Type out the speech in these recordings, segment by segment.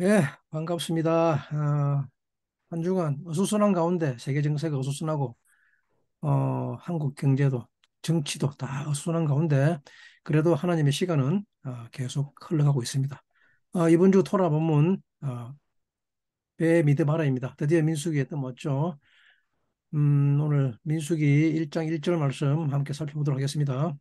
예, 반갑습니다. 한 주간 어수선한 가운데 세계 정세가 어수선하고, 한국 경제도 정치도 다 어수선한 가운데 그래도 하나님의 시간은 계속 흘러가고 있습니다. 이번 주 토라 본문 배 미드바라입니다. 드디어 민수기에 떠났죠. 오늘 민수기 1장 1절 말씀 함께 살펴보도록 하겠습니다.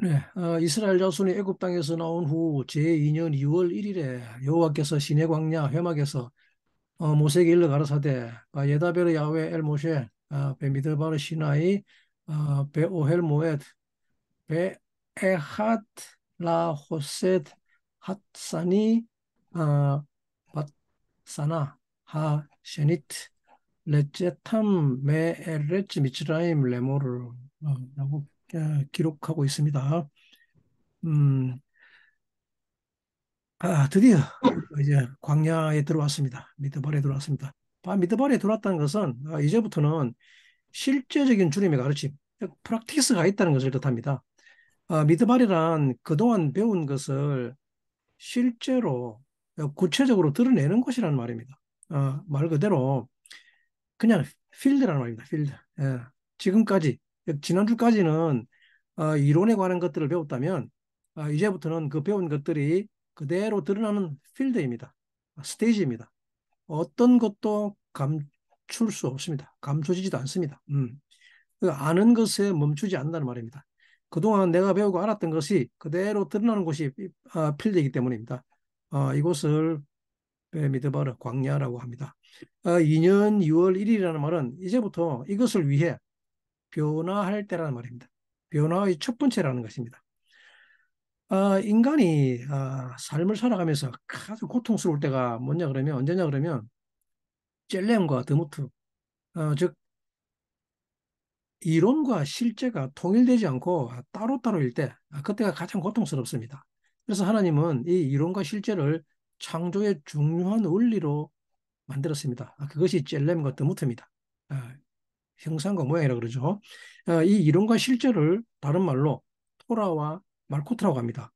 네, 이스라엘 자손이 애굽 땅에서 나온 후 제2년 2월 1일에 여호와께서 시내 광야 회막에서 모세에게 일러 가라사대 예다베르 야훼 엘 모셰 베미드바르 시나이 베 오헬 모에드 베 에핫 라 호셋 핫사니 아, 밧사나 하 셰니트 레제탐 메 에레츠 미츠라임 레모르 라고 기록하고 있습니다. 음, 드디어 이제 광야에 들어왔습니다. 미드발에 들어왔습니다. 미드발에 들어왔다는 것은 이제부터는 실제적인 주님의 가르침, 즉 프랙티스가 있다는 것을 뜻합니다. 미드발이란 그동안 배운 것을 실제로 구체적으로 드러내는 곳이라는 말입니다. 말 그대로 그냥 필드라는 말입니다. 필드. 예. 지금까지, 지난주까지는 이론에 관한 것들을 배웠다면 이제부터는 그 배운 것들이 그대로 드러나는 필드입니다. 스테이지입니다. 어떤 것도 감출 수 없습니다. 감춰지지도 않습니다. 그 아는 것에 멈추지 않는다는 말입니다. 그동안 내가 배우고 알았던 것이 그대로 드러나는 곳이 필드이기 때문입니다. 이곳을 미드바르 광야라고 합니다. 2년 6월 1일이라는 말은 이제부터 이것을 위해 변화할 때라는 말입니다. 변화의 첫 번째라는 것입니다. 인간이 삶을 살아가면서 아주 고통스러울 때가 뭐냐 그러면 언제냐 그러면 젤렘과 드무트, 즉 이론과 실제가 통일되지 않고 따로따로일 때 그때가 가장 고통스럽습니다. 그래서 하나님은 이 이론과 실제를 창조의 중요한 원리로 만들었습니다. 그것이 젤렘과 드무트입니다. 아, 형상과 모양이라고 그러죠. 이 이론과 실제를 다른 말로 토라와 말쿠트라고 합니다.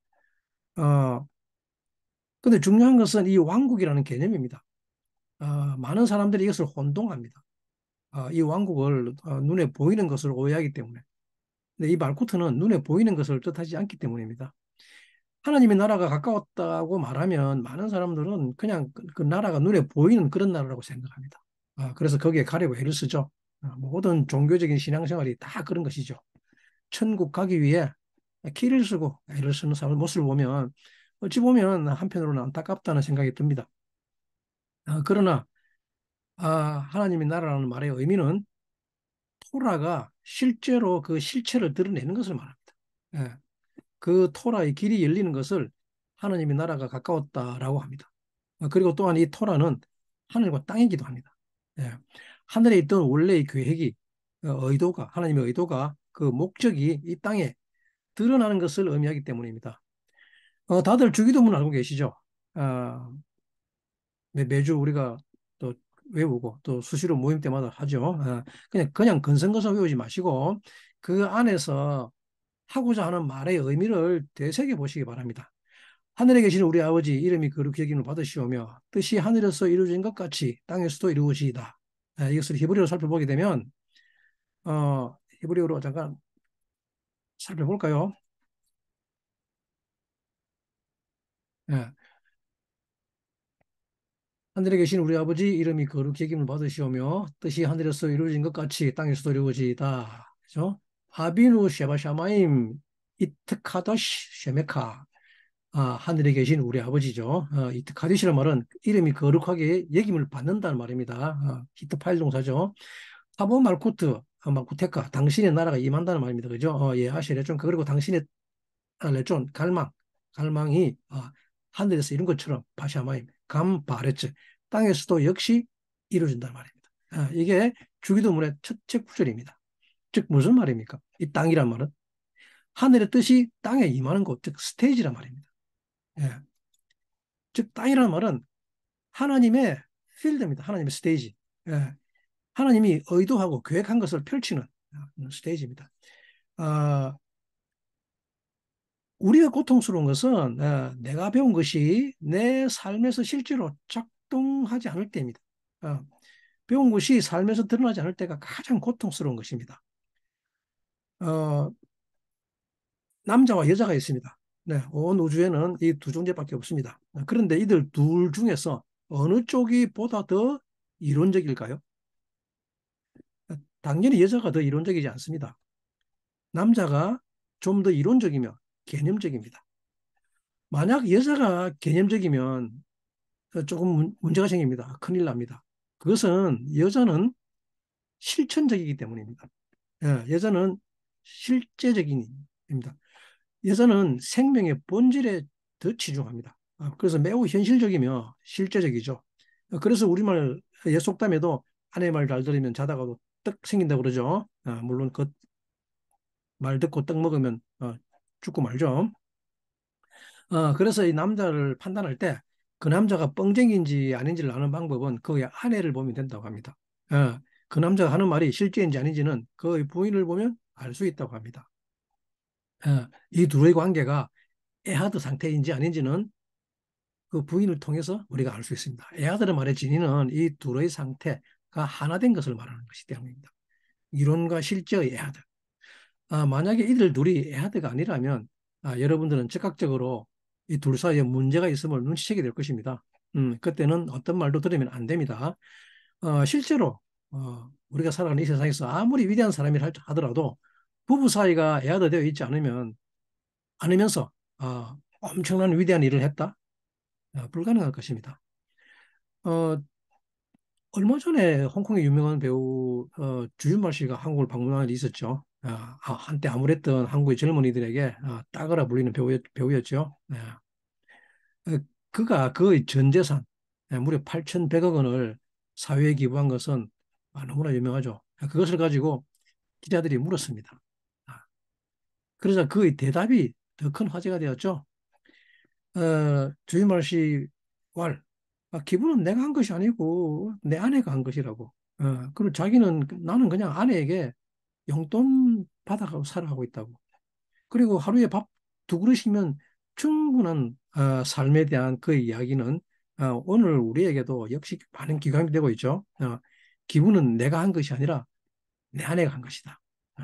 어, 근데 중요한 것은 이 왕국이라는 개념입니다. 많은 사람들이 이것을 혼동합니다. 이 왕국을 눈에 보이는 것을 오해하기 때문에. 근데 이 말쿠트는 눈에 보이는 것을 뜻하지 않기 때문입니다. 하나님의 나라가 가까웠다고 말하면 많은 사람들은 그냥 그 나라가 눈에 보이는 그런 나라라고 생각합니다. 그래서 거기에 가려고 애를 쓰죠. 모든 종교적인 신앙생활이 다 그런 것이죠. 천국 가기 위해 키를 쓰고 애를 쓰는 사람의 모습을 보면 어찌 보면 한편으로는 안타깝다는 생각이 듭니다. 그러나 하나님의 나라라는 말의 의미는 토라가 실제로 그 실체를 드러내는 것을 말합니다. 예, 그 토라의 길이 열리는 것을 하나님의 나라가 가까웠다라고 합니다. 그리고 또한 이 토라는 하늘과 땅이기도 합니다. 예, 하늘에 있던 원래의 계획이 의도가 하나님의 의도가 그 목적이 이 땅에 드러나는 것을 의미하기 때문입니다. 다들 주기도문 알고 계시죠? 어, 매주 우리가 또 외우고 또 수시로 모임 때마다 하죠. 그냥 건성건성 외우지 마시고 그 안에서 하고자 하는 말의 의미를 되새겨 보시기 바랍니다. 하늘에 계신 우리 아버지 이름이 거룩히 여김을 받으시오며 뜻이 하늘에서 이루어진 것 같이 땅에서도 이루어지이다. 이것을 히브리어로 살펴보게 되면 히브리어로 잠깐 살펴볼까요? 예. 하늘에 계신 우리 아버지 이름이 거룩히 여김을 받으시오며 뜻이 하늘에서 이루어진 것 같이 땅에서도 이루어지이다. 그죠? 아비누 쉐바샤마임 이트카도시 쉐메카 하늘에 계신 우리 아버지죠. 이트카디시란 말은 이름이 거룩하게 여김을 받는다는 말입니다. 히트 파일 동사죠. 하보 말쿠트 말쿠테카 당신의 나라가 임한다는 말입니다. 그죠? 예, 아시레존 그리고 당신의 레존 갈망이 하늘에서 이룬 것처럼 바샤마임 감바레츠 땅에서도 역시 이루어진다는 말입니다. 이게 주기도문의 첫째 구절입니다. 즉 무슨 말입니까? 이 땅이란 말은 하늘의 뜻이 땅에 임하는 곳, 즉 스테이지란 말입니다. 예. 즉 땅이라는 말은 하나님의 필드입니다. 하나님의 스테이지. 예. 하나님이 의도하고 계획한 것을 펼치는 스테이지입니다. 아, 우리가 고통스러운 것은 내가 배운 것이 내 삶에서 실제로 작동하지 않을 때입니다. 어, 배운 것이 삶에서 드러나지 않을 때가 가장 고통스러운 것입니다. 어, 남자와 여자가 있습니다. 네, 온 우주에는 이 두 존재밖에 없습니다. 그런데 이들 둘 중에서 어느 쪽이 보다 더 이론적일까요? 당연히 여자가 더 이론적이지 않습니다. 남자가 좀 더 이론적이며 개념적입니다. 만약 여자가 개념적이면 조금 문제가 생깁니다. 큰일 납니다. 그것은 여자는 실천적이기 때문입니다. 여자는 실제적인 입니다. 여자는 생명의 본질에 더 치중합니다. 그래서 매우 현실적이며 실제적이죠. 그래서 우리말 예속담에도 아내 말 잘 들으면 자다가도 떡 생긴다고 그러죠. 물론 그 말 듣고 떡 먹으면 죽고 말죠. 그래서 이 남자를 판단할 때 그 남자가 뻥쟁이인지 아닌지를 아는 방법은 그의 아내를 보면 된다고 합니다. 그 남자가 하는 말이 실제인지 아닌지는 그의 부인을 보면 알 수 있다고 합니다. 이 둘의 관계가 애하드 상태인지 아닌지는 그 부인을 통해서 우리가 알 수 있습니다. 애하드의 말의 진위는 이 둘의 상태가 하나 된 것을 말하는 것이기 때문입니다. 이론과 실제의 애하드. 만약에 이들 둘이 애하드가 아니라면 여러분들은 즉각적으로 이 둘 사이에 문제가 있음을 눈치채게 될 것입니다. 그때는 어떤 말도 들으면 안 됩니다. 실제로 우리가 살아가는 이 세상에서 아무리 위대한 사람이라 하더라도 부부 사이가 애하드 되어 있지 않으면서 엄청난 위대한 일을 했다? 불가능할 것입니다. 어, 얼마 전에 홍콩의 유명한 배우 주윤발 씨가 한국을 방문한 일이 있었죠. 한때 암울했던 한국의 젊은이들에게 따거라 불리는 배우였죠. 그가 그의 전 재산 무려 8,100억 원을 사회에 기부한 것은 너무나 유명하죠. 그것을 가지고 기자들이 물었습니다. 아, 그러자 그의 대답이 더 큰 화제가 되었죠. 주임말 씨 말, 기부는 내가 한 것이 아니고 내 아내가 한 것이라고. 그리고 자기는 나는 그냥 아내에게 용돈 받아가고 살아가고 있다고. 그리고 하루에 밥 두 그릇이면 충분한 삶에 대한 그 이야기는 오늘 우리에게도 역시 많은 기감이 되고 있죠. 기부는 내가 한 것이 아니라 내 아내가 한 것이다. 어,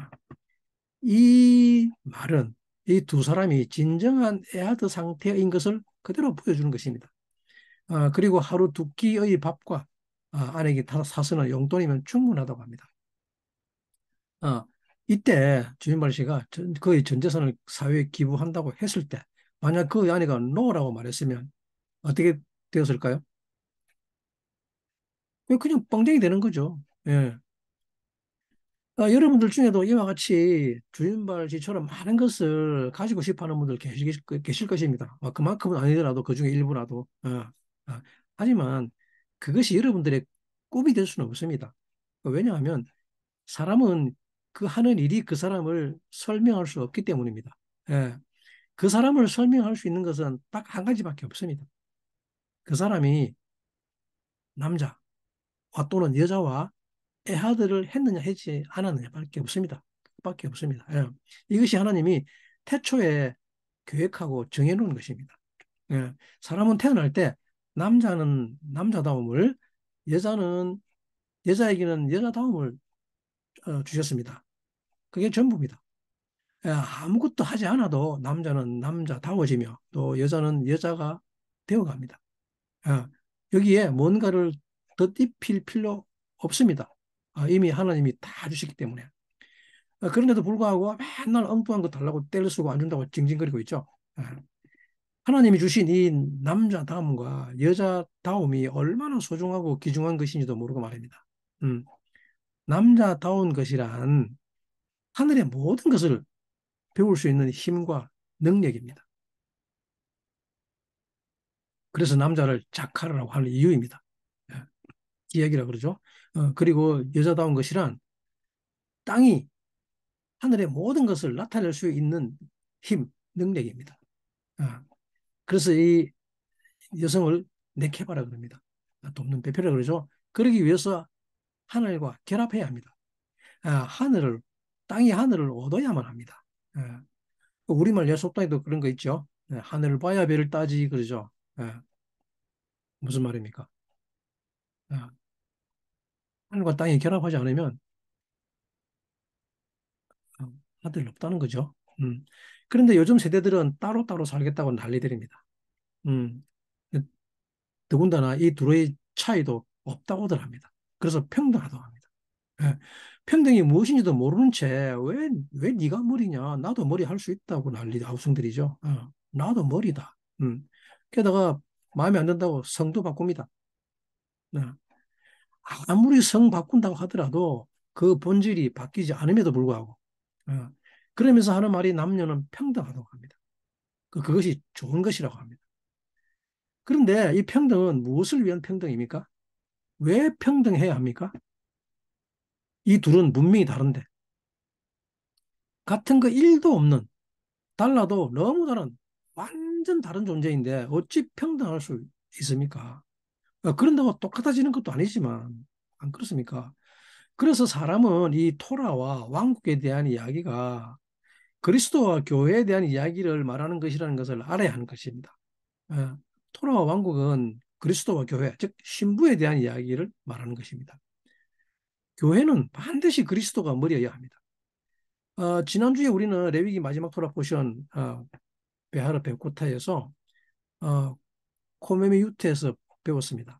이 말은 이 두 사람이 진정한 애아드 상태인 것을 그대로 보여주는 것입니다. 그리고 하루 두 끼의 밥과 아내에게 사서는 용돈이면 충분하다고 합니다. 어, 이때 주인발 씨가 그의 전 재산을 사회에 기부한다고 했을 때 만약 그 아내가 노라고 말했으면 어떻게 되었을까요? 그냥 뻥쟁이 되는 거죠. 예. 여러분들 중에도 이와 같이 주인발 씨처럼 많은 것을 가지고 싶어 하는 분들 계실 것입니다. 그만큼은 아니더라도 그 중에 일부라도. 하지만 그것이 여러분들의 꿈이 될 수는 없습니다. 왜냐하면 사람은 그 하는 일이 그 사람을 설명할 수 없기 때문입니다. 예. 그 사람을 설명할 수 있는 것은 딱 한 가지밖에 없습니다. 그 사람이 남자와 또는 여자와 애하들을 했느냐 했지 않았느냐밖에 없습니다. 밖에 없습니다. 예. 이것이 하나님이 태초에 계획하고 정해놓은 것입니다. 예. 사람은 태어날 때 남자는 남자다움을 여자는 여자에게는 여자다움을 주셨습니다. 그게 전부입니다. 아무것도 하지 않아도 남자는 남자다워지며 또 여자는 여자가 되어갑니다. 예, 여기에 뭔가를 덧입힐 필요 없습니다. 이미 하나님이 다 주시기 때문에. 그런데도 불구하고 맨날 엉뚱한 거 달라고 떼를 쓰고 안 준다고 징징거리고 있죠. 예, 하나님이 주신 이 남자다움과 여자다움이 얼마나 소중하고 귀중한 것인지도 모르고 말입니다. 음, 남자다운 것이란 하늘의 모든 것을 배울 수 있는 힘과 능력입니다. 그래서 남자를 자카라고 하는 이유입니다. 예, 기약이라 그러죠. 그리고 여자다운 것이란 땅이 하늘의 모든 것을 나타낼 수 있는 힘, 능력입니다. 어, 그래서 이 여성을 네케바라 그럽니다. 돕는 배표라 그러죠. 그러기 위해서 하늘과 결합해야 합니다. 하늘을 땅이 하늘을 얻어야만 합니다. 우리말 예속단에도 그런 거 있죠. 하늘을 봐야 별을 따지 그러죠. 예, 무슨 말입니까? 예, 하늘과 땅이 결합하지 않으면 어, 아들이 없다는 거죠. 그런데 요즘 세대들은 따로따로 살겠다고 난리들입니다. 음, 더군다나 이 둘의 차이도 없다고들 합니다. 그래서 평등하다고 합니다. 예, 평등이 무엇인지도 모르는 채 왜 네가 머리냐? 나도 머리 할 수 있다고 난리 아우성들이죠. 나도 머리다. 게다가 마음에 안 든다고 성도 바꿉니다. 네. 아무리 성 바꾼다고 하더라도 그 본질이 바뀌지 않음에도 불구하고 그러면서 하는 말이 남녀는 평등하다고 합니다. 그것이 좋은 것이라고 합니다. 그런데 이 평등은 무엇을 위한 평등입니까? 왜 평등해야 합니까? 이 둘은 문명이 다른데 같은 거 1도 없는 달라도 너무 다른 완전 다른 존재인데 어찌 평등할 수 있습니까? 그런다고 똑같아지는 것도 아니지만 안 그렇습니까? 그래서 사람은 이 토라와 왕국에 대한 이야기가 그리스도와 교회에 대한 이야기를 말하는 것이라는 것을 알아야 하는 것입니다. 예, 토라와 왕국은 그리스도와 교회, 즉 신부에 대한 이야기를 말하는 것입니다. 교회는 반드시 그리스도가 머리여야 합니다. 지난주에 우리는 레위기 마지막 토라 포션 베하르 베코타에서 어, 코메미 유트에서 배웠습니다.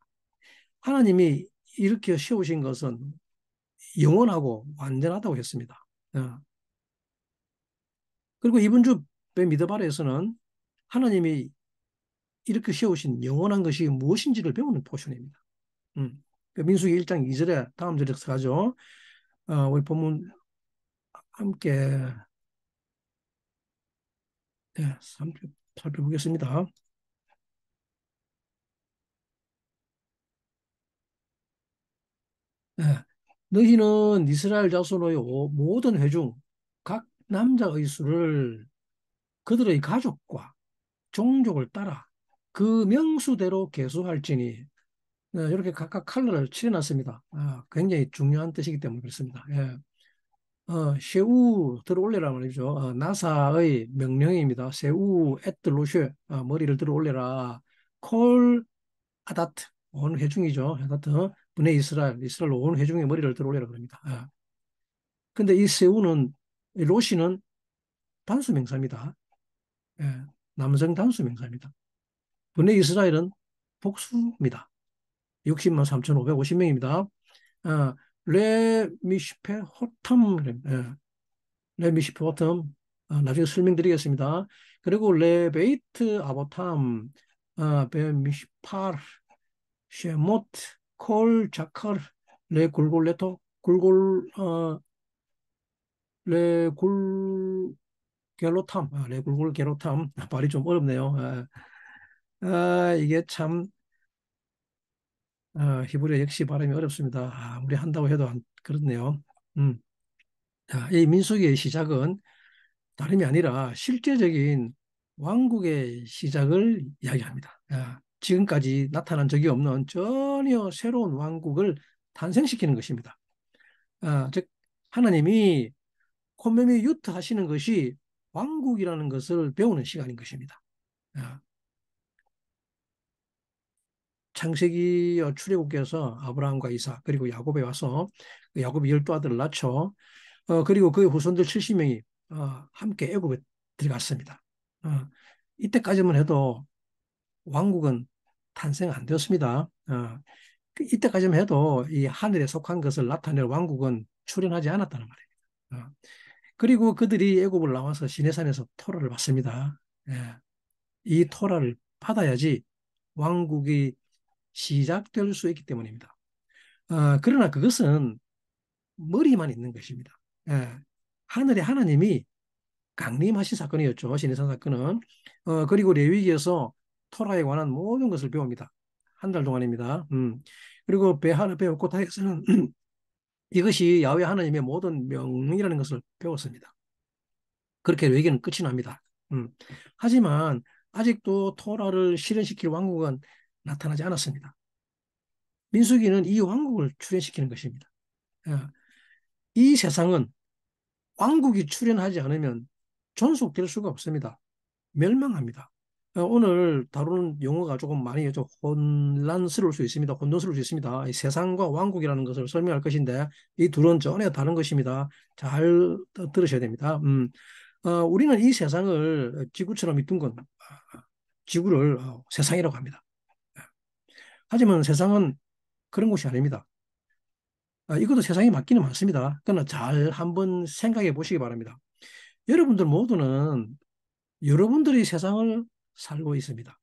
하나님이 이렇게 세우신 것은 영원하고 완전하다고 했습니다. 어, 그리고 이번 주 베미드바르에서는 하나님이 이렇게 세우신 영원한 것이 무엇인지를 배우는 포션입니다. 그 민수기 1장 2절에 다음 절에 가죠. 우리 본문 함께 예, 살펴보겠습니다. 예, 너희는 이스라엘 자손의 모든 회중 각 남자의 수를 그들의 가족과 종족을 따라 그 명수대로 계수할지니 이렇게 각각 컬러를 칠해놨습니다. 굉장히 중요한 뜻이기 때문에 그렇습니다. 예. 쉐우 들어 올려라 말이죠. 나사의 명령입니다. 쉐우 에트 로쉐 머리를 들어 올려라. 콜 아다트 온 회중이죠. 아다트 분의 이스라엘 온 회중의 머리를 들어 올려라 그럽니다. 근데 이 쉐우는 이 로시는 단수 명사입니다. 예. 남성 단수 명사입니다. 분의 이스라엘은 복수입니다. 60만 3,550명입니다. 레 미시페 호텀, 레 미시페 호텀, 나중에 설명드리겠습니다. 그리고 레 베이트 아보탐, 베 미시파르, 쉐모트, 콜 자카르, 레 굴골레토, 레 굴게로탐, 레 굴골게로탐, 발이 좀 어렵네요. 이게 참 히브리어 역시 발음이 어렵습니다. 아무리 한다고 해도 그렇네요. 음. 이 민수기의 시작은 다름이 아니라 실제적인 왕국의 시작을 이야기합니다. 지금까지 나타난 적이 없는 전혀 새로운 왕국을 탄생시키는 것입니다. 즉 하나님이 콤메미 유트 하시는 것이 왕국이라는 것을 배우는 시간인 것입니다. 아, 창세기 출애굽기에서 아브라함과 이삭 그리고 야곱에 와서 그 야곱이 12아들을 낳죠. 그리고 그의 후손들 70명이 함께 애굽에 들어갔습니다. 어, 이때까지만 해도 왕국은 탄생 안 되었습니다. 이때까지만 해도 이 하늘에 속한 것을 나타낼 왕국은 출현하지 않았다는 말이에요. 그리고 그들이 애굽을 나와서 시내산에서 토라를 받습니다. 예, 이 토라를 받아야지 왕국이 시작될 수 있기 때문입니다. 그러나 그것은 머리만 있는 것입니다. 예, 하늘의 하나님이 강림하신 사건이었죠. 시내산 사건은. 그리고 레위기에서 토라에 관한 모든 것을 배웁니다. 한 달 동안입니다. 그리고 베하나 베오코타에서는 이것이 야훼 하나님의 모든 명령이라는 것을 배웠습니다. 그렇게 레위기는 끝이 납니다. 하지만 아직도 토라를 실현시킬 왕국은 나타나지 않았습니다. 민수기는 이 왕국을 출현시키는 것입니다. 이 세상은 왕국이 출현하지 않으면 존속될 수가 없습니다. 멸망합니다. 오늘 다루는 용어가 조금 많이 좀 혼란스러울 수 있습니다. 혼돈스러울 수 있습니다. 이 세상과 왕국이라는 것을 설명할 것인데 이 둘은 전혀 다른 것입니다. 잘 들으셔야 됩니다. 우리는 이 세상을 지구처럼 둥근 지구를 세상이라고 합니다. 하지만 세상은 그런 곳이 아닙니다. 이것도 세상에 맞기는 많습니다. 그러나 잘 한번 생각해 보시기 바랍니다. 여러분들 모두는 여러분들의 세상을 살고 있습니다.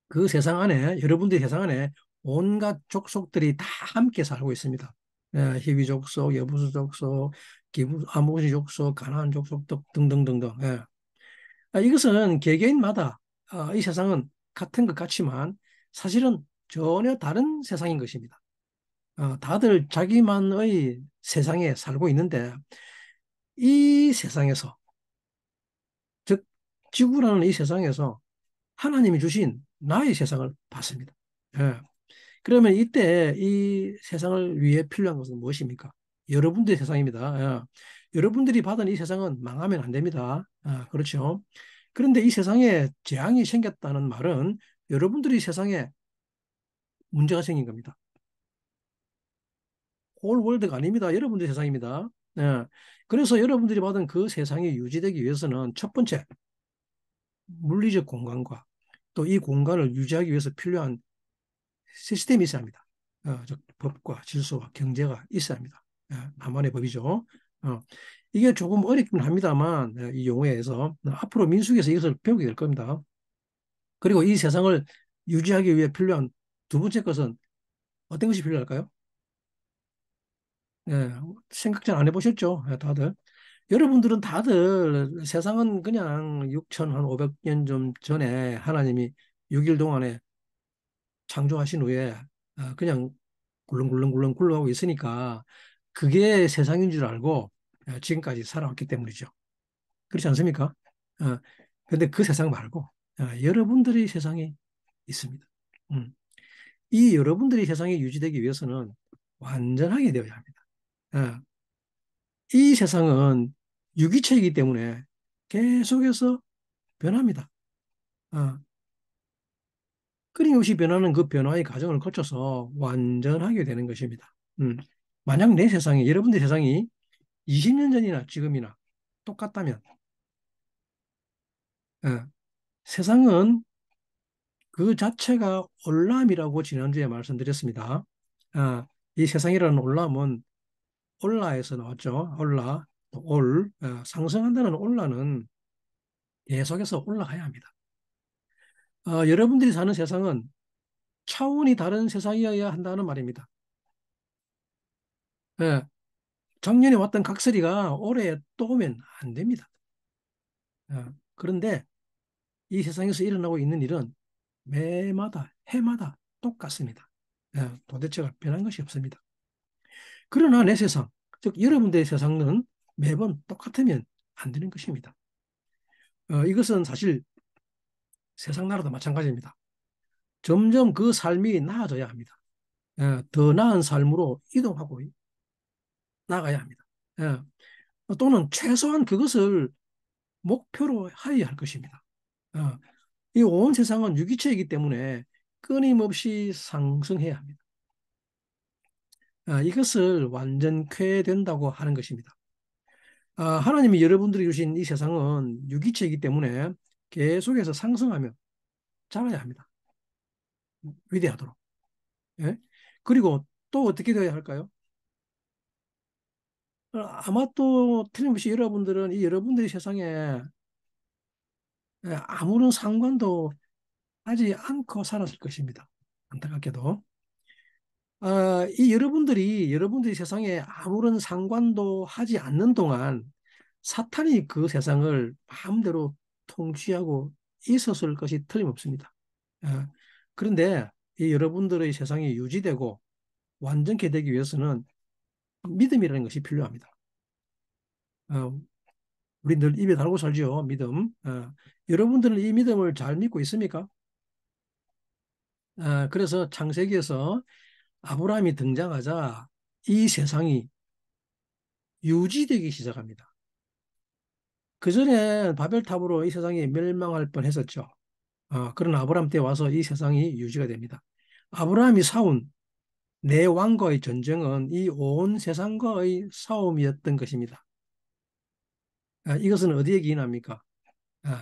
그 세상 안에, 여러분들의 세상 안에 온갖 족속들이 다 함께 살고 있습니다. 희귀 족속, 여부수 족속, 아모시 족속, 가나안 족속 등등등등. 예. 이것은 개개인마다 이 세상은 같은 것 같지만 사실은 전혀 다른 세상인 것입니다. 다들 자기만의 세상에 살고 있는데 이 세상에서, 즉 지구라는 이 세상에서 하나님이 주신 나의 세상을 봤습니다. 예. 그러면 이때 이 세상을 위해 필요한 것은 무엇입니까? 여러분들의 세상입니다. 예. 여러분들이 받은 이 세상은 망하면 안 됩니다. 그렇죠. 그런데 이 세상에 재앙이 생겼다는 말은 여러분들이 세상에 문제가 생긴 겁니다. 홀 월드가 아닙니다. 여러분들의 세상입니다. 예. 그래서 여러분들이 받은 그 세상이 유지되기 위해서는 첫 번째, 물리적 공간과 또 이 공간을 유지하기 위해서 필요한 시스템이 있어야 합니다. 즉 법과 질서와 경제가 있어야 합니다. 만만의 법이죠. 이게 조금 어렵긴 합니다만 이 용어에서 앞으로 민수기에서 이것을 배우게 될 겁니다. 그리고 이 세상을 유지하기 위해 필요한 두 번째 것은 어떤 것이 필요할까요? 예, 생각 잘 안 해보셨죠? 다들. 여러분들은 다들 세상은 그냥 6,500년 좀 전에 하나님이 6일 동안에 창조하신 후에 그냥 굴렁굴렁굴렁 굴러가고 있으니까 그게 세상인 줄 알고 지금까지 살아왔기 때문이죠. 그렇지 않습니까? 어, 근데 그 세상 말고 여러분들의 세상이 있습니다. 음. 이 여러분들의 세상이 유지되기 위해서는 완전하게 되어야 합니다. 어, 이 세상은 유기체이기 때문에 계속해서 변합니다. 어, 끊임없이 변하는 그 변화의 과정을 거쳐서 완전하게 되는 것입니다. 만약 내 세상이, 여러분들 세상이 20년 전이나 지금이나 똑같다면, 어, 세상은 그 자체가 올람이라고 지난주에 말씀드렸습니다. 이 세상이라는 올람은 올라에서 나왔죠. 올라, 상승한다는 올라는 계속해서 올라가야 합니다. 여러분들이 사는 세상은 차원이 다른 세상이어야 한다는 말입니다. 예, 작년에 왔던 각설이가 올해 또 오면 안 됩니다. 그런데 이 세상에서 일어나고 있는 일은 매마다, 해마다 똑같습니다. 도대체가 변한 것이 없습니다. 그러나 내 세상, 즉 여러분들의 세상은 매번 똑같으면 안 되는 것입니다. 이것은 사실 세상 나라도 마찬가지입니다. 점점 그 삶이 나아져야 합니다. 더 나은 삶으로 이동하고 나가야 합니다. 또는 최소한 그것을 목표로 하여야 할 것입니다. 이 온 세상은 유기체이기 때문에 끊임없이 상승해야 합니다. 이것을 완전쾌된다고 하는 것입니다. 하나님이 여러분들이 주신 이 세상은 유기체이기 때문에 계속해서 상승하며 자라야 합니다. 위대하도록. 예? 그리고 또 어떻게 되어야 할까요? 아마 또 틀림없이 여러분들은 이 여러분들의 세상에 아무런 상관도 하지 않고 살았을 것입니다. 안타깝게도. 이 여러분들이 세상에 아무런 상관도 하지 않는 동안 사탄이 그 세상을 마음대로 통치하고 있었을 것이 틀림없습니다. 어, 그런데 이 여러분들의 세상이 유지되고 완전케 되기 위해서는 믿음이라는 것이 필요합니다. 어, 우리 늘 입에 달고 살죠, 믿음. 여러분들은 이 믿음을 잘 믿고 있습니까? 그래서 창세기에서 아브라함이 등장하자 이 세상이 유지되기 시작합니다. 그전에 바벨탑으로 이 세상이 멸망할 뻔했었죠. 그런 아브라함 때 와서 이 세상이 유지가 됩니다. 아브라함이 싸운 내 왕과의 전쟁은 이 온 세상과의 싸움이었던 것입니다. 이것은 어디에 기인합니까?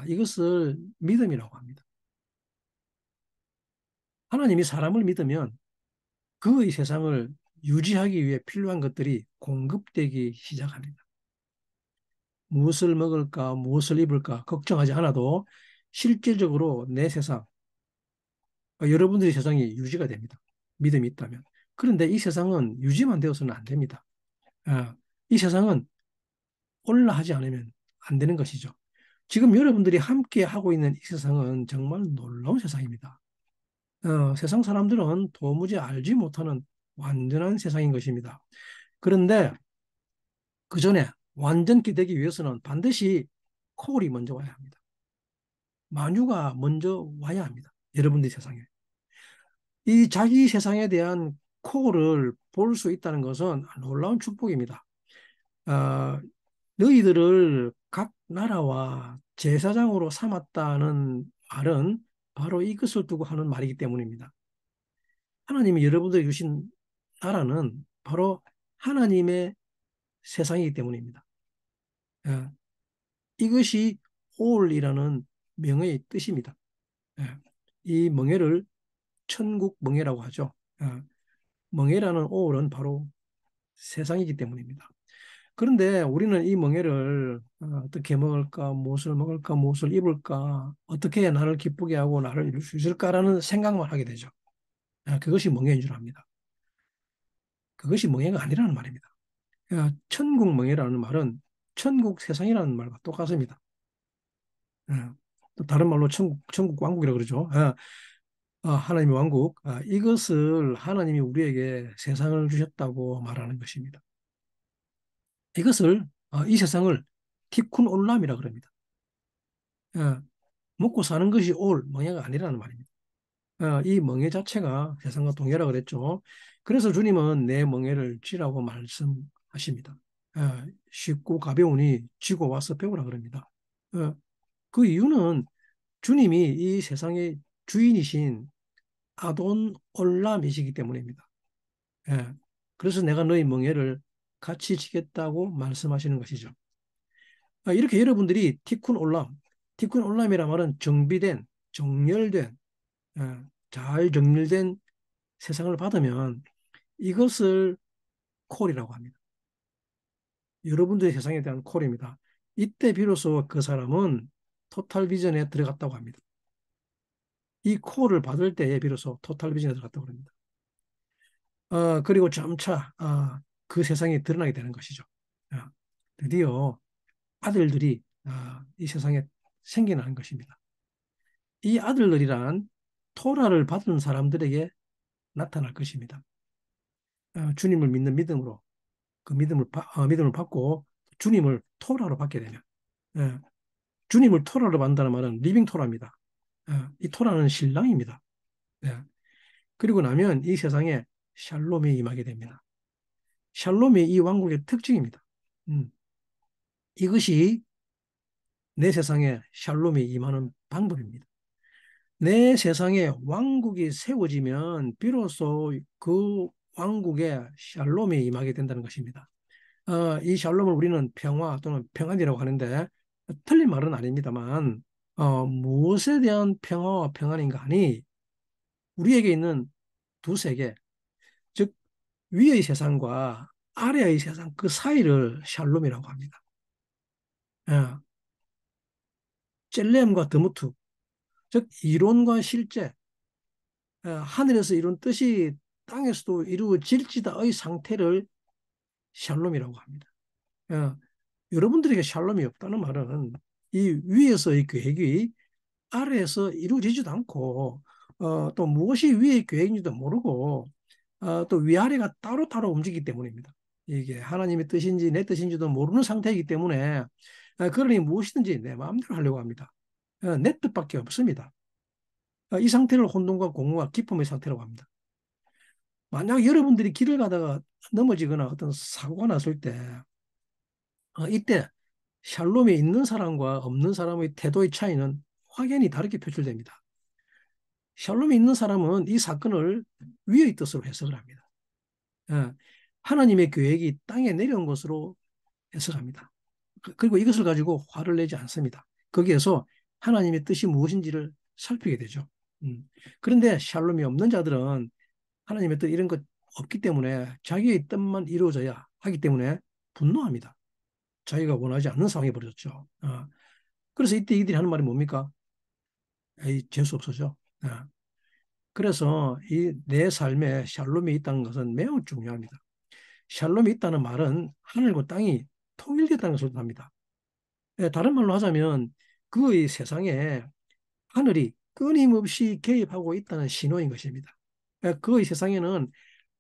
이것을 믿음이라고 합니다. 하나님이 사람을 믿으면 그의 세상을 유지하기 위해 필요한 것들이 공급되기 시작합니다. 무엇을 먹을까, 무엇을 입을까 걱정하지 않아도 실질적으로 내 세상, 여러분들의 세상이 유지가 됩니다. 믿음이 있다면. 그런데 이 세상은 유지만 되어서는 안 됩니다. 이 세상은 올라하지 않으면 안 되는 것이죠. 지금 여러분들이 함께 하고 있는 이 세상은 정말 놀라운 세상입니다. 세상 사람들은 도무지 알지 못하는 완전한 세상인 것입니다. 그런데 그 전에 완전히 되기 위해서는 반드시 콜이 먼저 와야 합니다. 만유가 먼저 와야 합니다. 여러분들 세상에. 이 자기 세상에 대한 콜을 볼 수 있다는 것은 놀라운 축복입니다. 어, 너희들을 각 나라와 제사장으로 삼았다는 말은 바로 이것을 두고 하는 말이기 때문입니다. 하나님이 여러분들에게 주신 나라는 바로 하나님의 세상이기 때문입니다. 예, 이것이 all이라는 명의 뜻입니다. 예, 이 멍에를 천국 멍에라고 하죠. 멍에라는 all은 바로 세상이기 때문입니다. 그런데 우리는 이 멍에를 어떻게 먹을까, 무엇을 먹을까, 무엇을 입을까, 어떻게 해야 나를 기쁘게 하고 나를 이룰 수 있을까라는 생각만 하게 되죠. 그것이 멍에인 줄 압니다. 그것이 멍에가 아니라는 말입니다. 천국 멍에라는 말은 천국 세상이라는 말과 똑같습니다. 또 다른 말로 천국 왕국이라고 그러죠. 하나님의 왕국. 이것을 하나님이 우리에게 세상을 주셨다고 말하는 것입니다. 이것을, 이 세상을 티쿤 올람이라 그럽니다. 어, 먹고 사는 것이 올, 멍해가 아니라는 말입니다. 이 멍해 자체가 세상과 동일하고 그랬죠. 그래서 주님은 내 멍해를 쥐라고 말씀하십니다. 쉽고 가벼우니 쥐고 와서 배우라 그럽니다. 어, 그 이유는 주님이 이 세상의 주인이신 아돈 올람이시기 때문입니다. 예, 그래서 내가 너희 멍에를 같이 지겠다고 말씀하시는 것이죠. 이렇게 여러분들이 티쿤 올람이란 말은 정비된, 정렬된, 잘 정렬된 세상을 받으면 이것을 콜이라고 합니다. 여러분들의 세상에 대한 콜입니다. 이때 비로소 그 사람은 토탈 비전에 들어갔다고 합니다. 이 콜을 받을 때에 비로소 토탈 비전에 들어갔다고 합니다. 그리고 점차 그 세상이 드러나게 되는 것이죠. 어, 드디어 아들들이 이 세상에 생겨나는 것입니다. 이 아들들이란 토라를 받은 사람들에게 나타날 것입니다. 주님을 믿는 믿음으로 그 믿음을 받고 주님을 토라로 받게 되면 예, 주님을 토라로 받는다는 말은 리빙 토라입니다. 이 토라는 신랑입니다. 예, 그리고 나면 이 세상에 샬롬이 임하게 됩니다. 샬롬이 이 왕국의 특징입니다. 음, 이것이 내 세상에 샬롬이 임하는 방법입니다. 내 세상에 왕국이 세워지면 비로소 그 왕국에 샬롬이 임하게 된다는 것입니다. 이 샬롬을 우리는 평화 또는 평안이라고 하는데 틀린 말은 아닙니다만 무엇에 대한 평화와 평안인가 하니 우리에게 있는 두 세계, 즉 위의 세상과 아래의 세상 그 사이를 샬롬이라고 합니다. 어, 젤렘과 드무트, 즉 이론과 실제, 하늘에서 이룬 뜻이 땅에서도 이루어질지다의 상태를 샬롬이라고 합니다. 어, 여러분들에게 샬롬이 없다는 말은 이 위에서의 계획이 아래에서 이루어지지도 않고 또 무엇이 위의 계획인지도 모르고 또 위아래가 따로따로 움직이기 때문입니다. 이게 하나님의 뜻인지 내 뜻인지도 모르는 상태이기 때문에 그러니 무엇이든지 내 마음대로 하려고 합니다. 내 뜻밖에 없습니다. 이 상태를 혼돈과 공허와 기쁨의 상태라고 합니다. 만약 여러분들이 길을 가다가 넘어지거나 어떤 사고가 났을 때 이때 샬롬이 있는 사람과 없는 사람의 태도의 차이는 확연히 다르게 표출됩니다. 샬롬이 있는 사람은 이 사건을 위의 뜻으로 해석을 합니다. 예, 하나님의 계획이 땅에 내려온 것으로 해석합니다. 그리고 이것을 가지고 화를 내지 않습니다. 거기에서 하나님의 뜻이 무엇인지를 살피게 되죠. 그런데 샬롬이 없는 자들은 하나님의 뜻 이런 것 없기 때문에 자기의 뜻만 이루어져야 하기 때문에 분노합니다. 자기가 원하지 않는 상황이 벌어졌죠. 그래서 이때 이들이 하는 말이 뭡니까? 에이, 재수 없어져. 그래서 이 내 삶에 샬롬이 있다는 것은 매우 중요합니다. 샬롬이 있다는 말은 하늘과 땅이 통일됐다는 것을 뜻합니다. 다른 말로 하자면 그의 세상에 하늘이 끊임없이 개입하고 있다는 신호인 것입니다. 그의 세상에는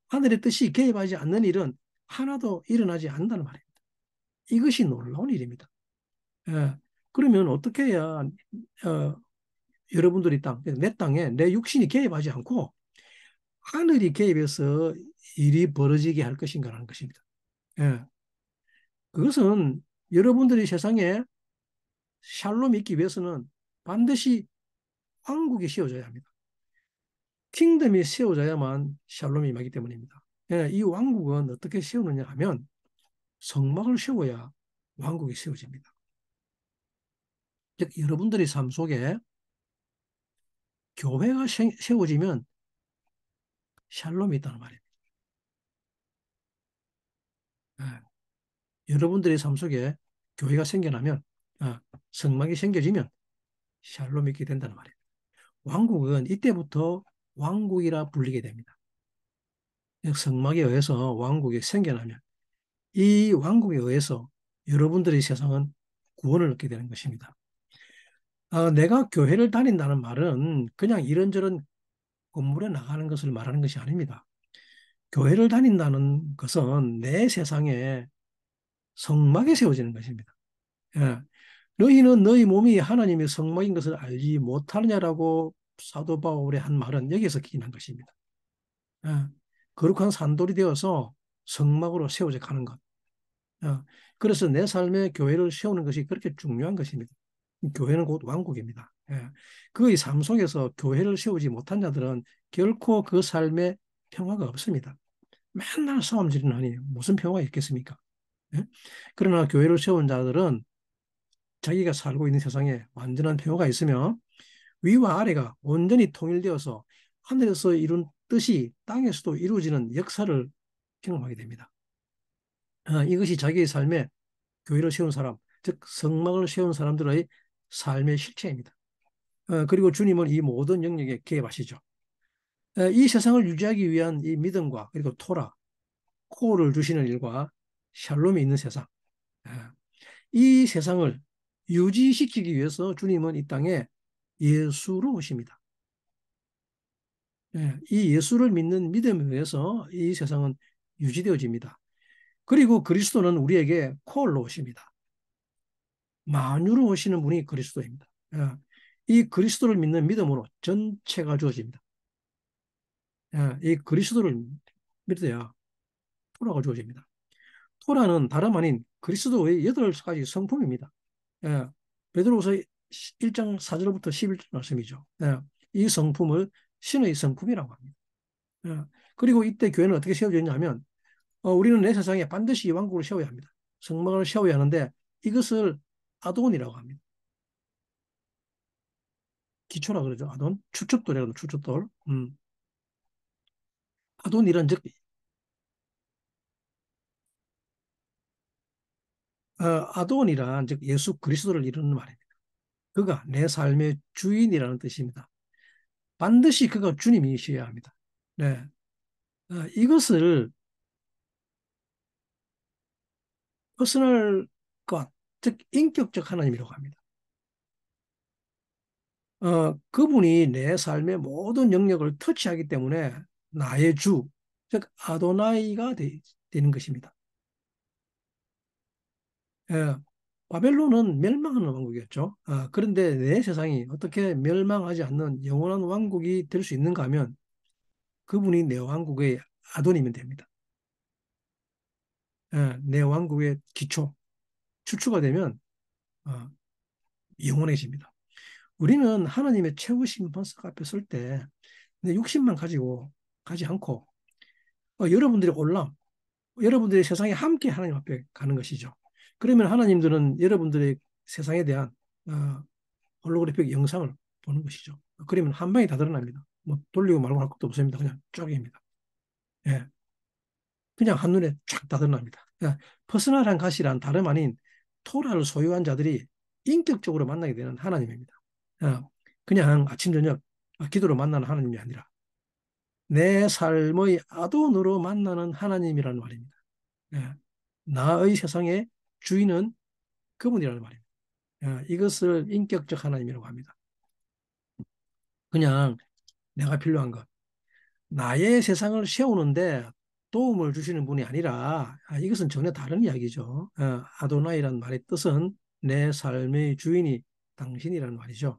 하늘의 뜻이 개입하지 않는 일은 하나도 일어나지 않는다는 말입니다. 이것이 놀라운 일입니다. 예, 그러면 어떻게 해야 여러분들이 내 땅에 내 육신이 개입하지 않고 하늘이 개입해서 일이 벌어지게 할 것인가라는 것입니다. 예, 그것은 여러분들이 세상에 샬롬이 있기 위해서는 반드시 왕국이 세워져야 합니다. 킹덤이 세워져야만 샬롬이 임하기 때문입니다. 예, 이 왕국은 어떻게 세우느냐 하면 성막을 세워야 왕국이 세워집니다. 즉 여러분들의 삶 속에 교회가 세워지면 샬롬이 있다는 말입니다. 예, 여러분들의 삶 속에 교회가 생겨나면 성막이 생겨지면 샬롬이 있게 된다는 말입니다. 왕국은 이때부터 왕국이라 불리게 됩니다. 성막에 의해서 왕국이 생겨나면 이 왕국에 의해서 여러분들의 세상은 구원을 얻게 되는 것입니다. 내가 교회를 다닌다는 말은 그냥 이런저런 건물에 나가는 것을 말하는 것이 아닙니다. 교회를 다닌다는 것은 내 세상에 성막이 세워지는 것입니다. 예. 너희는 너희 몸이 하나님의 성막인 것을 알지 못하느냐라고 사도 바울의 한 말은 여기에서 기인한 것입니다. 예. 거룩한 산돌이 되어서 성막으로 세워져 가는 것. 예. 그래서 내 삶에 교회를 세우는 것이 그렇게 중요한 것입니다. 교회는 곧 왕국입니다. 예. 그의 삶 속에서 교회를 세우지 못한 자들은 결코 그 삶에 평화가 없습니다. 맨날 싸움 지르느니 무슨 평화가 있겠습니까? 예? 그러나 교회를 세운 자들은 자기가 살고 있는 세상에 완전한 평화가 있으며 위와 아래가 온전히 통일되어서 하늘에서 이룬 뜻이 땅에서도 이루어지는 역사를 경험하게 됩니다. 이것이 자기의 삶에 교회를 세운 사람, 즉 성막을 세운 사람들의 삶의 실체입니다. 그리고 주님은 이 모든 영역에 개입하시죠. 이 세상을 유지하기 위한 이 믿음과 그리고 토라, 코어를 주시는 일과 샬롬이 있는 세상, 이 세상을 유지시키기 위해서 주님은 이 땅에 예수로 오십니다. 이 예수를 믿는 믿음에 의해서 이 세상은 유지되어집니다. 그리고 그리스도는 우리에게 코어로 오십니다. 만유로 오시는 분이 그리스도입니다. 이 그리스도를 믿는 믿음으로 전체가 주어집니다. 이 그리스도를 믿어야 토라가 주어집니다. 토라는 다름 아닌 그리스도의 8가지 성품입니다. 베드로후서 1장 4절부터 11절 말씀이죠. 이 성품을 신의 성품이라고 합니다. 그리고 이때 교회는 어떻게 세워졌냐면 우리는 내 세상에 반드시 왕국을 세워야 합니다. 성막을 세워야 하는데 이것을 아돈이라고 합니다. 기초라 그러죠. 아돈. 추측돌이라고 추측돌. 아돈이란 즉 아돈이란 즉 예수 그리스도를 이루는 말입니다. 그가 내 삶의 주인이라는 뜻입니다. 반드시 그가 주님이셔야 합니다. 네. 이것을 퍼스널 것, 즉 인격적 하나님이라고 합니다. 그분이 내 삶의 모든 영역을 터치하기 때문에 나의 주, 즉 아도나이가 되는 것입니다. 예, 바벨론은 멸망하는 왕국이었죠. 그런데 내 세상이 어떻게 멸망하지 않는 영원한 왕국이 될 수 있는가 하면 그분이 내 왕국의 아돈이면 됩니다. 내 왕국의 기초, 추추가 되면 어, 영원해집니다. 우리는 하나님의 최후 심판석 앞에 설 때 내 욕심만 가지고 가지 않고 여러분들이 올라 여러분들이 세상에 함께 하나님 앞에 가는 것이죠. 그러면 하나님들은 여러분들의 세상에 대한 어, 홀로그래픽 영상을 보는 것이죠. 그러면 한 방에 다 드러납니다. 뭐 돌리고 말고 할 것도 없습니다. 그냥 쪽입니다. 예, 그냥 한눈에 쫙 다 드러납니다. 예, 퍼스널한 가시란 다름 아닌 토라를 소유한 자들이 인격적으로 만나게 되는 하나님입니다. 그냥 아침 저녁 기도로 만나는 하나님이 아니라 내 삶의 아돈으로 만나는 하나님이라는 말입니다. 예, 나의 세상의 주인은 그분이라는 말입니다. 이것을 인격적 하나님이라고 합니다. 그냥 내가 필요한 것, 나의 세상을 세우는데 도움을 주시는 분이 아니라 이것은 전혀 다른 이야기죠. 아도나이란 말의 뜻은 내 삶의 주인이 당신이라는 말이죠.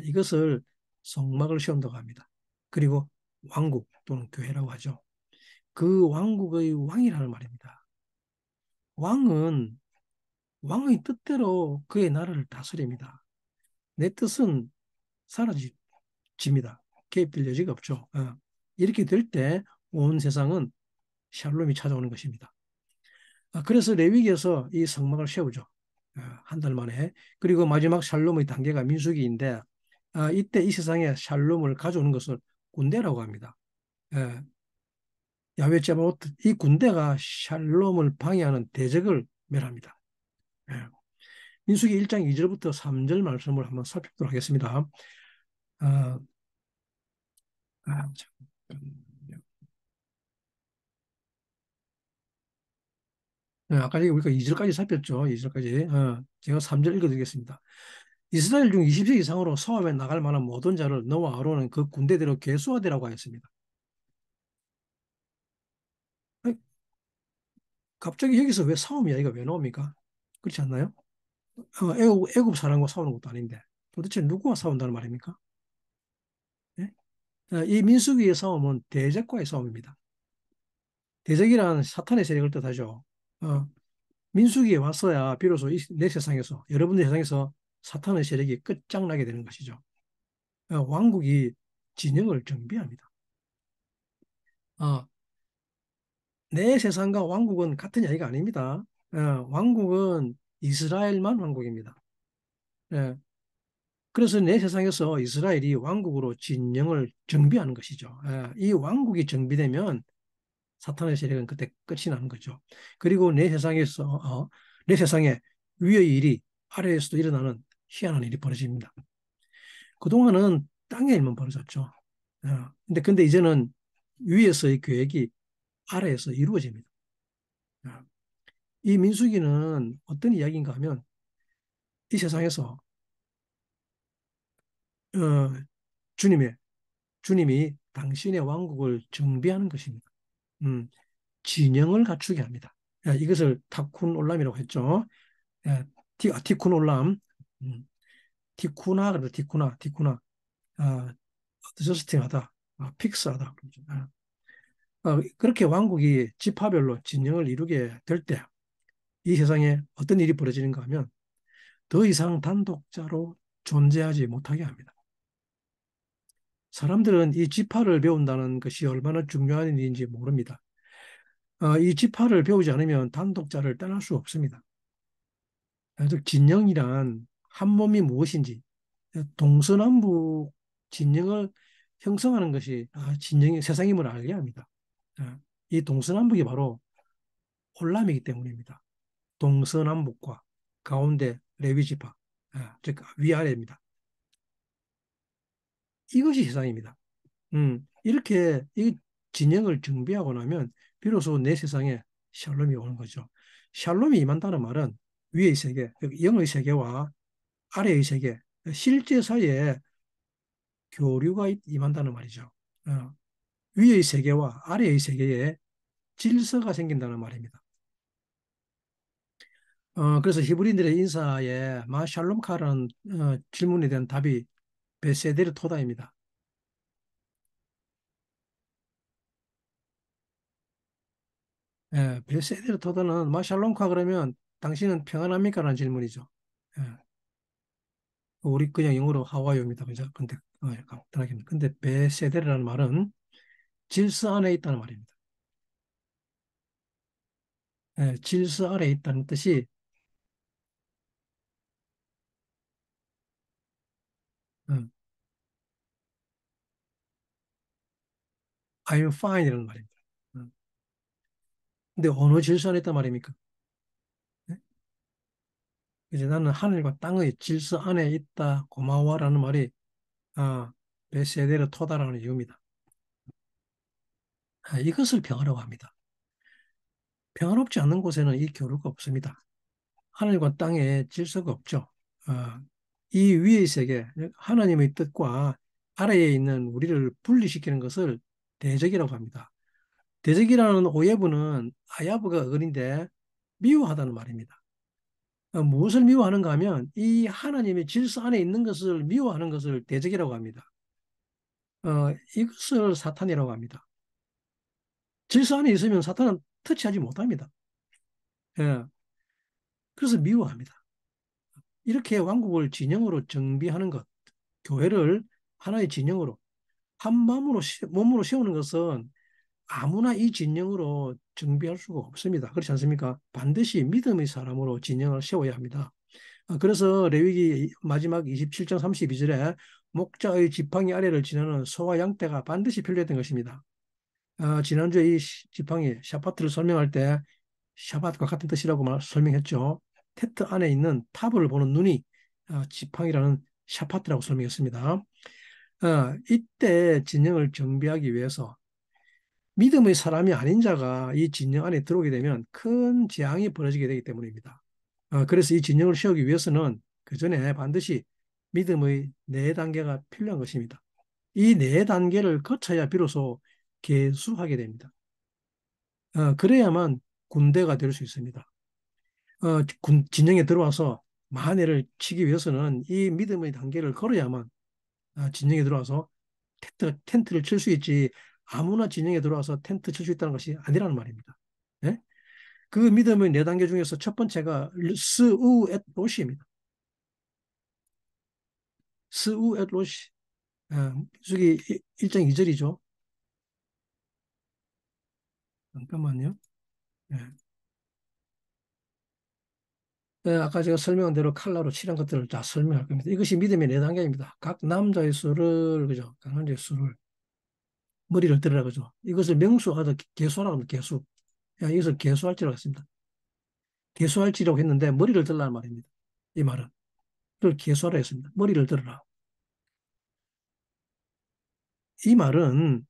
이것을 성막을 세운다고 합니다. 그리고 왕국 또는 교회라고 하죠. 그 왕국의 왕이라는 말입니다. 왕은 왕의 뜻대로 그의 나라를 다스립니다. 내 뜻은 사라집니다. 개입될 여지가 없죠. 이렇게 될 때 온 세상은 샬롬이 찾아오는 것입니다. 그래서 레위기에서 이 성막을 세우죠. 한 달 만에. 그리고 마지막 샬롬의 단계가 민수기인데 이때 이 세상에 샬롬을 가져오는 것을 군대라고 합니다. 예, 야훼 제바오트 이 군대가 샬롬을 방해하는 대적을 멸합니다. 예. 민수기 1장 2절부터 3절 말씀을 한번 살펴보도록 하겠습니다. 아, 잠깐만요. 아까 우리가 2절까지 살폈죠. 2절까지. 제가 3절 읽어드리겠습니다. 이스라엘 중 20세 이상으로 싸움에 나갈 만한 모든 자를 너와 아론은 그 군대대로 계수하되라고 하였습니다. 아니, 갑자기 여기서 왜 싸움 이야기가 왜 나옵니까? 그렇지 않나요? 애굽 사람과 싸우는 것도 아닌데 도대체 누구와 싸운다는 말입니까? 예? 이 민수기의 싸움은 대적과의 싸움입니다. 대적이란 사탄의 세력을 뜻하죠. 어, 민수기에 왔어야 비로소 내 세상에서 여러분의 세상에서 사탄의 세력이 끝장나게 되는 것이죠. 왕국이 진영을 정비합니다. 어, 내 세상과 왕국은 같은 이야기가 아닙니다. 왕국은 이스라엘만 왕국입니다. 예, 그래서 내 세상에서 이스라엘이 왕국으로 진영을 정비하는 것이죠. 이 왕국이 정비되면 사탄의 세력은 그때 끝이 나는 거죠. 그리고 내 세상에 위의 일이 아래에서도 일어나는 희한한 일이 벌어집니다. 그동안은 땅의 일만 벌어졌죠. 근데 이제는 위에서의 계획이 아래에서 이루어집니다. 이 민수기는 어떤 이야기인가 하면 이 세상에서 어, 주님의 주님이 당신의 왕국을 정비하는 것입니다. 음, 진영을 갖추게 합니다. 이것을 타쿤 올람이라고 했죠. 예, 티쿤 올람, 음, 티쿠나 그래도 티쿠나, 어드저스팅하다, 픽스하다. 그러죠. 그렇게 왕국이 지파별로 진영을 이루게 될 때 이 세상에 어떤 일이 벌어지는가 하면 더 이상 단독자로 존재하지 못하게 합니다. 사람들은 이 지파를 배운다는 것이 얼마나 중요한 일인지 모릅니다. 이 지파를 배우지 않으면 단독자를 떠날 수 없습니다. 즉 진영이란 한 몸이 무엇인지 동서남북 진영을 형성하는 것이 진영의 세상임을 알게 합니다. 이 동서남북이 바로 홀람이기 때문입니다. 동서남북과 가운데 레위지파, 즉 위아래입니다. 이것이 세상입니다. 이렇게 이 진영을 정비하고 나면 비로소 내 세상에 샬롬이 오는 거죠. 샬롬이 임한다는 말은 위의 세계, 영의 세계와 아래의 세계, 실제 사이에 교류가 임한다는 말이죠. 위의 세계와 아래의 세계에 질서가 생긴다는 말입니다. 그래서 히브리인들의 인사에 마 샬롬카라는 질문에 대한 답이 베세데르 토다입니다. 베세데르 토다는 마 샬롬카 그러면 당신은 평안합니까? 라는 질문이죠. 예. 우리 그냥 영어로 하와이입니다. 그죠? 근데 간단하게. 근데 베세데르라는 말은 질서 안에 있다는 말입니다. 예, 질서 아래 있다는 뜻이 음, I'm fine이라는 말입니다. 음. 근데 어느 질서 안에 있단 말입니까? 예? 이제 나는 하늘과 땅의 질서 안에 있다, 고마워라는 말이 베세데르 토다라는 이유입니다. 이것을 평화라고 합니다. 평화롭지 않은 곳에는 이 교류가 없습니다. 하늘과 땅에 질서가 없죠. 아, 이 위의 세계, 하나님의 뜻과 아래에 있는 우리를 분리시키는 것을 대적이라고 합니다. 대적이라는 오예부는 아야브가 어근인데 미워하다는 말입니다. 무엇을 미워하는가 하면 이 하나님의 질서 안에 있는 것을 미워하는 것을 대적이라고 합니다. 이것을 사탄이라고 합니다. 질서 안에 있으면 사탄은 터치하지 못합니다. 예, 그래서 미워합니다. 이렇게 왕국을 진영으로 정비하는 것, 교회를 하나의 진영으로 한 몸으로 세우는 것은 아무나 이 진영으로 정비할 수가 없습니다. 그렇지 않습니까? 반드시 믿음의 사람으로 진영을 세워야 합니다. 그래서 레위기 마지막 27장 32절에 목자의 지팡이 아래를 지나는 소와 양떼가 반드시 필요했던 것입니다. 지난주에 이 지팡이 샤파트를 설명할 때 샤바트과 같은 뜻이라고 설명했죠. 테트 안에 있는 타브를 보는 눈이 지팡이라는 샤파트라고 설명했습니다. 이때 진영을 정비하기 위해서 믿음의 사람이 아닌 자가 이 진영 안에 들어오게 되면 큰 재앙이 벌어지게 되기 때문입니다. 그래서 이 진영을 세우기 위해서는 그 전에 반드시 믿음의 네 단계가 필요한 것입니다. 이 네 단계를 거쳐야 비로소 개수하게 됩니다. 그래야만 군대가 될 수 있습니다. 진영에 들어와서 만해를 치기 위해서는 이 믿음의 단계를 걸어야만 진영에 들어와서 텐트를 칠 수 있지 아무나 진영에 들어와서 텐트 칠 수 있다는 것이 아니라는 말입니다. 예? 그 믿음의 네 단계 중에서 첫 번째가 스우엣 로시입니다. 스우엣 로시. 저기 1장 2절이죠. 잠깐만요. 예. 아까 제가 설명한 대로 칼라로 칠한 것들을 다 설명할 겁니다. 이것이 믿음의 네 단계입니다. 각 남자의 수를, 그죠? 각 남자의 수를, 머리를 들으라, 그죠? 이것을 명수하다 개수라고 합니다. 개수. 이것을 개수할지라고 했습니다. 개수할지라고 했는데 머리를 들라는 말입니다. 이 말은. 그걸 개수하라 했습니다. 머리를 들으라. 이 말은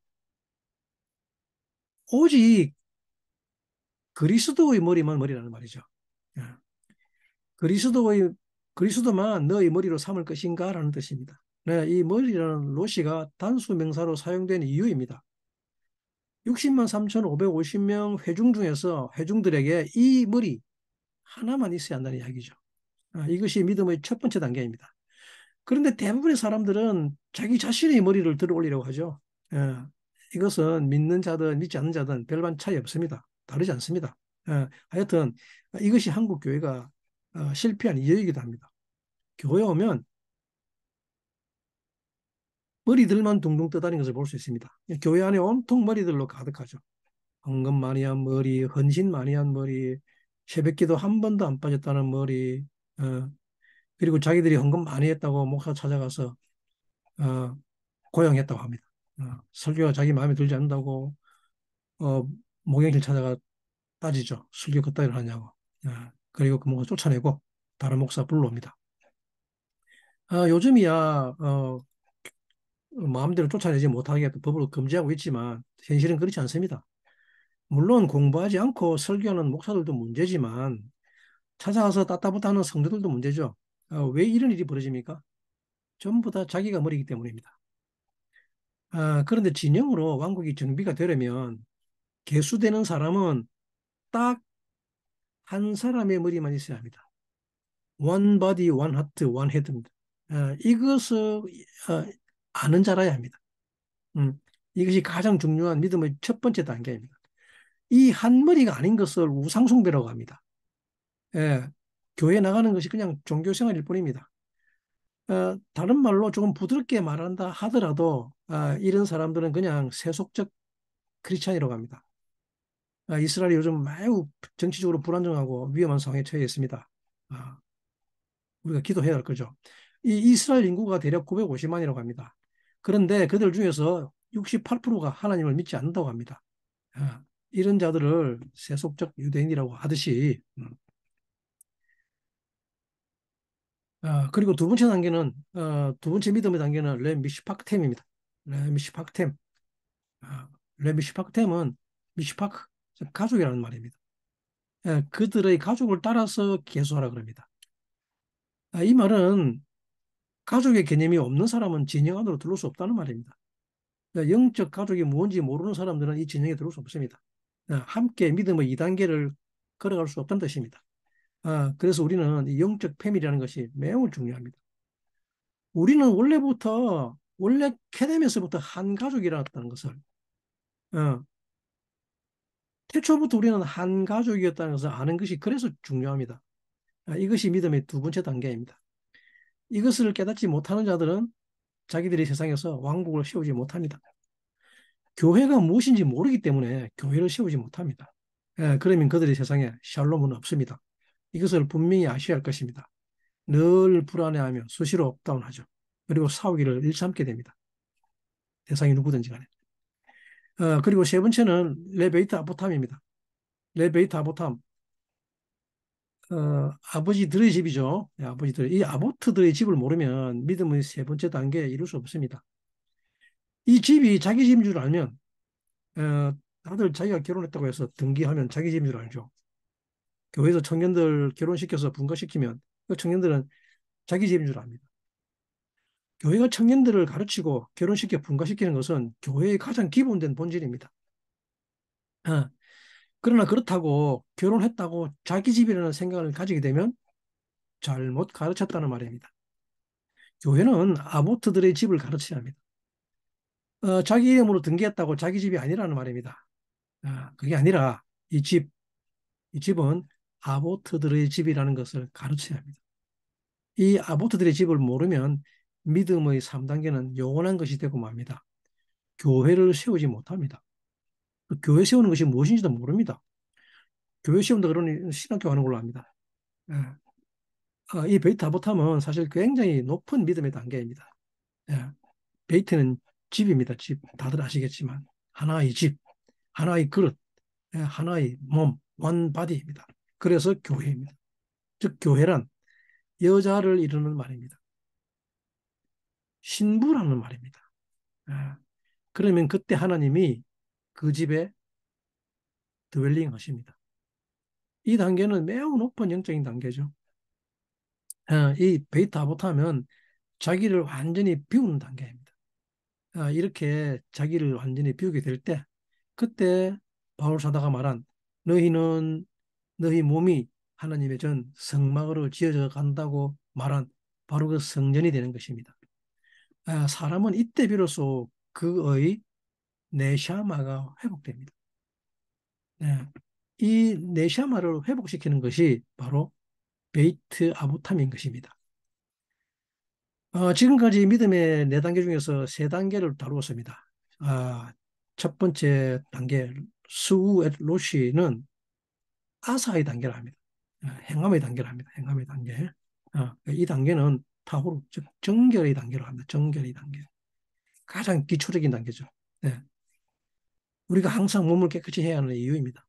오직 그리스도의 머리만 머리라는 말이죠. 예. 그리스도의 그리스도만 너의 머리로 삼을 것인가라는 뜻입니다. 네, 이 머리라는 로시가 단수 명사로 사용된 이유입니다. 60만 3,550명 회중 중에서 회중들에게 이 머리 하나만 있어야 한다는 이야기죠. 이것이 믿음의 첫 번째 단계입니다. 그런데 대부분의 사람들은 자기 자신의 머리를 들어 올리려고 하죠. 예, 이것은 믿는 자든 믿지 않는 자든 별반 차이 없습니다. 다르지 않습니다. 하여튼 이것이 한국 교회가 실패한 이유이기도 합니다. 교회 오면 머리들만 둥둥 떠다니는 것을 볼 수 있습니다. 교회 안에 온통 머리들로 가득하죠. 헌금 많이 한 머리, 헌신 많이 한 머리, 새벽기도 한 번도 안 빠졌다는 머리, 그리고 자기들이 헌금 많이 했다고 목사 찾아가서 어, 고용했다고 합니다. 설교가 자기 마음에 들지 않는다고 어, 목욕실 찾아가 따지죠. 설교 그따위를 하냐고. 그리고 그 목사 쫓아내고 다른 목사 불러옵니다. 요즘이야 마음대로 쫓아내지 못하게 법으로 금지하고 있지만 현실은 그렇지 않습니다. 물론 공부하지 않고 설교하는 목사들도 문제지만 찾아가서 따따붙하는 성도들도 문제죠. 왜 이런 일이 벌어집니까? 전부 다 자기가 머리이기 때문입니다. 그런데 진영으로 왕국이 정비가 되려면 개수되는 사람은 딱 한 사람의 머리만 있어야 합니다. One body, one heart, one head입니다. 이것을 아는 자라야 합니다. 음, 이것이 가장 중요한 믿음의 첫 번째 단계입니다. 이 한 머리가 아닌 것을 우상숭배라고 합니다. 예, 교회 나가는 것이 그냥 종교 생활일 뿐입니다. 다른 말로 조금 부드럽게 말한다 하더라도 이런 사람들은 그냥 세속적 크리스찬이라고 합니다. 이스라엘이 요즘 매우 정치적으로 불안정하고 위험한 상황에 처해 있습니다. 아, 우리가 기도해야 할 거죠. 이 이스라엘 인구가 대략 950만이라고 합니다. 그런데 그들 중에서 68%가 하나님을 믿지 않는다고 합니다. 아, 이런 자들을 세속적 유대인이라고 하듯이 그리고 두 번째 단계는 두 번째 믿음의 단계는 레미시팍템입니다. 레미시팍템. 레미시팍템은 미시파크 가족이라는 말입니다. 그들의 가족을 따라서 계수하라 그럽니다. 이 말은 가족의 개념이 없는 사람은 진영 안으로 들어올 수 없다는 말입니다. 영적 가족이 뭔지 모르는 사람들은 이 진영에 들어올 수 없습니다. 함께 믿음의 2단계를 걸어갈 수 없다는 뜻입니다. 그래서 우리는 이 영적 패밀리라는 것이 매우 중요합니다. 우리는 원래 캐뎀에서부터 한 가족이라는 것을 어, 태초부터 우리는 한 가족이었다는 것을 아는 것이 그래서 중요합니다. 이것이 믿음의 두 번째 단계입니다. 이것을 깨닫지 못하는 자들은 자기들이 세상에서 왕국을 세우지 못합니다. 교회가 무엇인지 모르기 때문에 교회를 세우지 못합니다. 그러면 그들의 세상에 샬롬은 없습니다. 이것을 분명히 아셔야 할 것입니다. 늘 불안해하며 수시로 업다운하죠. 그리고 싸우기를 일삼게 됩니다. 대상이 누구든지 간에. 그리고 세 번째는 레베이트 아보탐입니다. 레베이트 아보탐. 아버지들의 집이죠. 아버지들. 이 아보트들의 집을 모르면 믿음의 세 번째 단계에 이룰 수 없습니다. 이 집이 자기 집인 줄 알면, 다들 자기가 결혼했다고 해서 등기하면 자기 집인 줄 알죠. 교회에서 청년들 결혼시켜서 분가시키면 그 청년들은 자기 집인 줄 압니다. 교회가 청년들을 가르치고 결혼시켜 분가시키는 것은 교회의 가장 기본된 본질입니다. 어, 그러나 그렇다고 결혼했다고 자기 집이라는 생각을 가지게 되면 잘못 가르쳤다는 말입니다. 교회는 아보트들의 집을 가르쳐야 합니다. 자기 이름으로 등기했다고 자기 집이 아니라는 말입니다. 그게 아니라 이 집, 이 집은 아보트들의 집이라는 것을 가르쳐야 합니다. 이 아보트들의 집을 모르면 믿음의 3단계는 영원한 것이 되고 맙니다. 교회를 세우지 못합니다. 교회 세우는 것이 무엇인지도 모릅니다. 교회 세운다 그러니 신학교 가는 걸로 압니다. 예. 이 베이트 아보탐은 사실 굉장히 높은 믿음의 단계입니다. 예. 베이트는 집입니다. 집. 다들 아시겠지만 하나의 집, 하나의 그릇, 하나의 몸, 원 바디입니다. 그래서 교회입니다. 즉 교회란 여자를 이루는 말입니다. 신부라는 말입니다. 예. 그러면 그때 하나님이 그 집에 드웰링 하십니다. 이 단계는 매우 높은 영적인 단계죠. 이 베이트 아보타면 자기를 완전히 비우는 단계입니다. 이렇게 자기를 완전히 비우게 될 때, 그때 바울 사다가 말한 너희는 너희 몸이 하나님의 전 성막으로 지어져 간다고 말한 바로 그 성전이 되는 것입니다. 사람은 이때 비로소 그의 네샤마가 회복됩니다. 네. 이 네샤마를 회복시키는 것이 바로 베이트 아부탐인 것입니다. 지금까지 믿음의 네 단계 중에서 세 단계를 다루었습니다. 첫 번째 단계 수우 로시는 아사의 단계를 합니다. 행함의 단계를 합니다. 행함의 단계. 이 단계는 타호르, 즉 정결의 단계로 합니다. 정결의 단계. 가장 기초적인 단계죠. 네. 우리가 항상 몸을 깨끗이 해야 하는 이유입니다.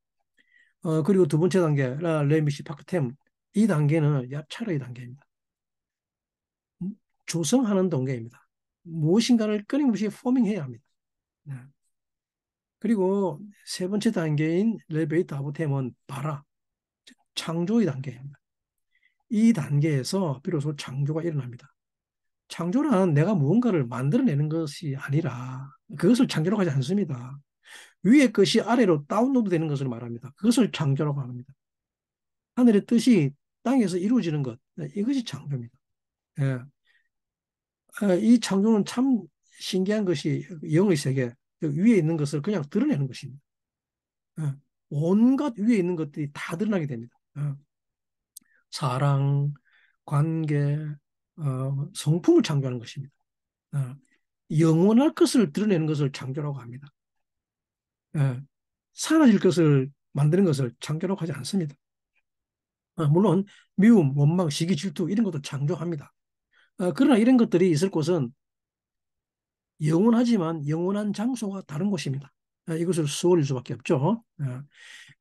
그리고 두 번째 단계, 레미시 파크템. 이 단계는 야차르의 단계입니다. 조성하는 단계입니다. 무엇인가를 끊임없이 포밍해야 합니다. 네. 그리고 세 번째 단계인 레베이트 아보템은 바라, 창조의 단계입니다. 이 단계에서 비로소 창조가 일어납니다. 창조란 내가 무언가를 만들어내는 것이 아니라 그것을 창조라고 하지 않습니다. 위의 것이 아래로 다운로드 되는 것을 말합니다. 그것을 창조라고 합니다. 하늘의 뜻이 땅에서 이루어지는 것, 이것이 창조입니다. 예. 이 창조는 참 신기한 것이 영의 세계, 위에 있는 것을 그냥 드러내는 것입니다. 예. 온갖 위에 있는 것들이 다 드러나게 됩니다. 사랑, 관계, 성품을 창조하는 것입니다. 어, 영원할 것을 드러내는 것을 창조라고 합니다. 어, 사라질 것을 만드는 것을 창조라고 하지 않습니다. 물론 미움, 원망, 시기, 질투 이런 것도 창조합니다. 그러나 이런 것들이 있을 곳은 영원하지만 영원한 장소가 다른 곳입니다. 이것을 수월일 수밖에 없죠.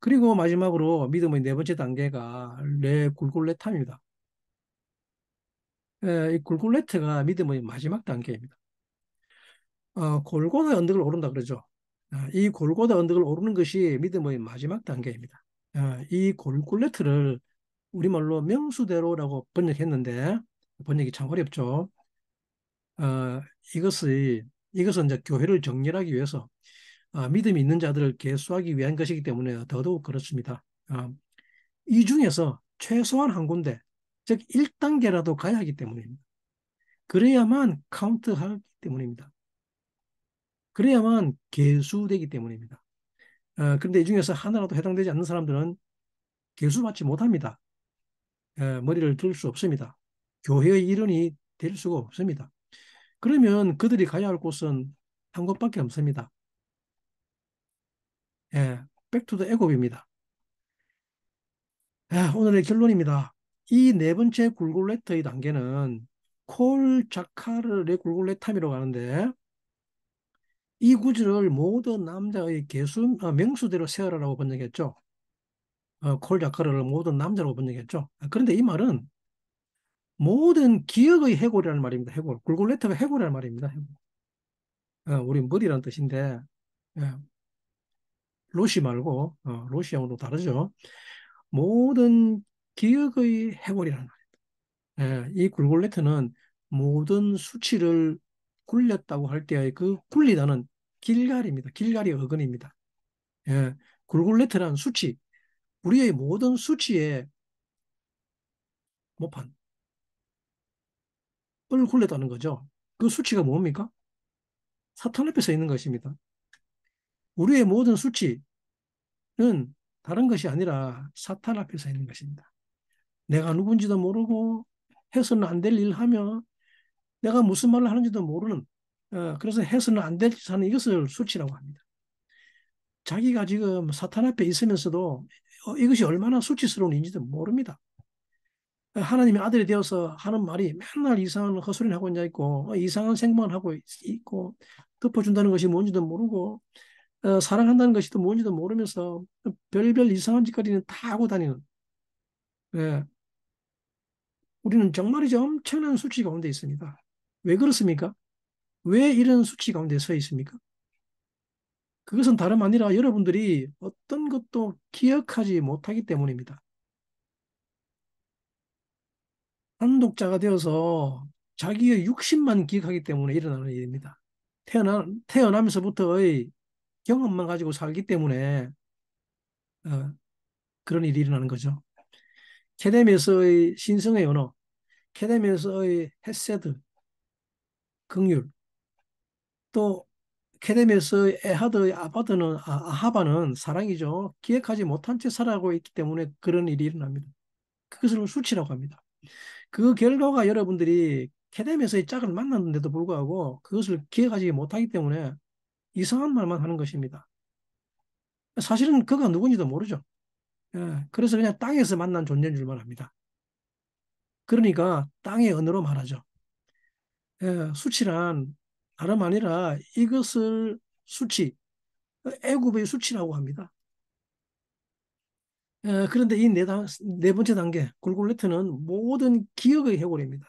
그리고 마지막으로 믿음의 네 번째 단계가 레굴골레타입니다. 이 굴골레트가 믿음의 마지막 단계입니다. 골고다 언덕을 오른다 그러죠. 이 골고다 언덕을 오르는 것이 믿음의 마지막 단계입니다. 이 골골레트를 우리말로 명수대로라고 번역했는데 번역이 참 어렵죠. 어, 이것은 이제 교회를 정렬하기 위해서 믿음이 있는 자들을 계수하기 위한 것이기 때문에 더더욱 그렇습니다. 이 중에서 최소한 한 군데, 즉 1단계라도 가야 하기 때문입니다. 그래야만 카운트하기 때문입니다. 그래야만 계수되기 때문입니다. 그런데 이 중에서 하나라도 해당되지 않는 사람들은 계수받지 못합니다. 머리를 들 수 없습니다. 교회의 일원이 될 수가 없습니다. 그러면 그들이 가야 할 곳은 한 곳밖에 없습니다. 백투더 애굽입니다. 오늘의 결론입니다. 이 네 번째 굴골레트의 단계는 콜 자카르의 굴골레탐이라고 하는데 이 구절을 모든 남자의 명수대로 세어라라고 번역했죠. 콜 자카르를 모든 남자라고 번역했죠. 그런데 이 말은 모든 기억의 해골이라는 말입니다. 해골. 굴골레트가 해골이라는 말입니다. 해골. 우리 머리라는 뜻인데 예, 로시 말고 로시하고도 다르죠. 모든 기억의 해골이라는 이 굴골레트는 모든 수치를 굴렸다고 할 때의 그 굴리다는 길갈입니다. 길갈이 어근입니다. 예, 굴골레트란 수치, 우리의 모든 수치의 모판을 굴렸다는 거죠. 그 수치가 뭡니까? 사탄 앞에 서 있는 것입니다. 우리의 모든 수치는 다른 것이 아니라 사탄 앞에 서 있는 것입니다. 내가 누군지도 모르고 해서는 안 될 일 하며 내가 무슨 말을 하는지도 모르는 그래서 해서는 안 될 짓 하는 이것을 수치라고 합니다. 자기가 지금 사탄 앞에 있으면서도 이것이 얼마나 수치스러운 일인지도 모릅니다. 하나님의 아들이 되어서 하는 말이 맨날 이상한 헛소리를 하고 앉아 있고 이상한 생각만 하고 있고 덮어준다는 것이 뭔지도 모르고 사랑한다는 것이 또 뭔지도 모르면서 별별 이상한 짓거리는 다 하고 다니는 예, 우리는 정말이죠 엄청난 수치 가운데 있습니다. 왜 그렇습니까? 왜 이런 수치 가운데 서 있습니까? 그것은 다름 아니라 여러분들이 어떤 것도 기억하지 못하기 때문입니다. 한독자가 되어서 자기의 육신만 기억하기 때문에 일어나는 일입니다. 태어나면서부터의 경험만 가지고 살기 때문에 어, 그런 일이 일어나는 거죠. 캐데미에서의 신성의 언어, 캐데미에서의 헤세드, 긍휼, 또 캐데미에서의 에하드의 아하바는 사랑이죠. 기억하지 못한 채 살아가고 있기 때문에 그런 일이 일어납니다. 그것을 수치라고 합니다. 그 결과가 여러분들이 캐데미에서의 짝을 만났는데도 불구하고 그것을 기억하지 못하기 때문에 이상한 말만 하는 것입니다. 사실은 그가 누군지도 모르죠. 그래서 그냥 땅에서 만난 존재인 줄만 압니다. 그러니까 땅의 언어로 말하죠. 수치란 다름 아니라 이것을 애굽의 수치라고 합니다. 그런데 이 네 번째 단계, 굴골레트는 모든 기억의 해골입니다.